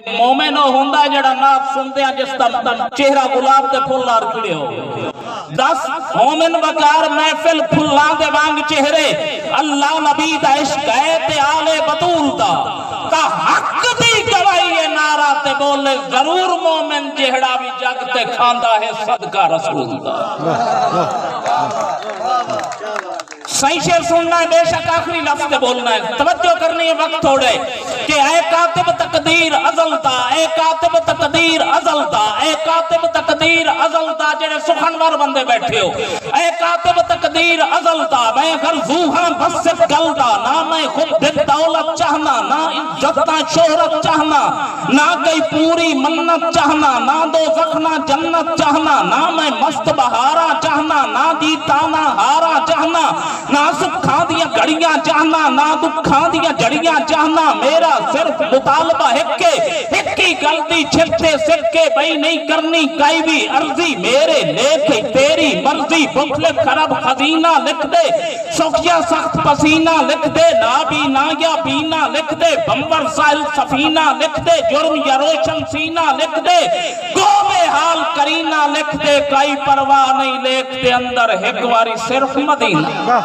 مومن وہ ہوندا ہے جڑا نات سنتے ہیں جس دا چہرہ گلاب دے پھول نال کھڑے ہو. دس مومن وقار محفل پھلاں دے وانگ چہرے اللہ نبی دا عشق ہے تے آل بطول دا تا حق دی گواہی نعرہ تے بولے ضرور مومن جہڑا بھی جگ تے کھاندا ہے صدقہ رسول دا. صحیح شعر سننا ہے، بے شک آخری لفظ بولنا ہے، توجہ کرنی ہے وقت تھوڑے کہ اے کاتب تقدیر ازل دا، اے کاتب تقدیر ازل دا، اے کاتب تقدیر ازل دا جڑے سخنور بندے بیٹھے ہو، اے کاتب تقدیر ازل دا میں غرضو ہاں بس صرف گل دا، نہ میں خود دل دولت چاہنا، نہ عزت نہ شہرت چاہنا، نہ کئی پوری منت چاہنا، نہ دو زخنا جنت چاہنا، نہ میں مست بہارا چاہنا، نہ جیتانا ہارا چاہنا، نہ سکھاں دیا گھڑیاں چاہنا، نہ دکھاں دیا جڑیاں چاہنا. میرا صرف مطالبہ ایک ہی غلطی چھتے سکے بھئی نہیں کرنی کئی بھی عرضی، میرے نیک تیری مرضی. بھوک لے خراب خزینہ لکھ دے، سوکھیا سخت پسینہ لکھ دے، نہ بینا یا بینا لکھ دے، بمبر سائل سفینہ لکھ دے، جرم یا روشن سینہ لکھ دے، گو بے حال کرینہ لکھ دے، کئی پرواہ نہیں لکھ دے اندر ایک واری صرف مدینہ.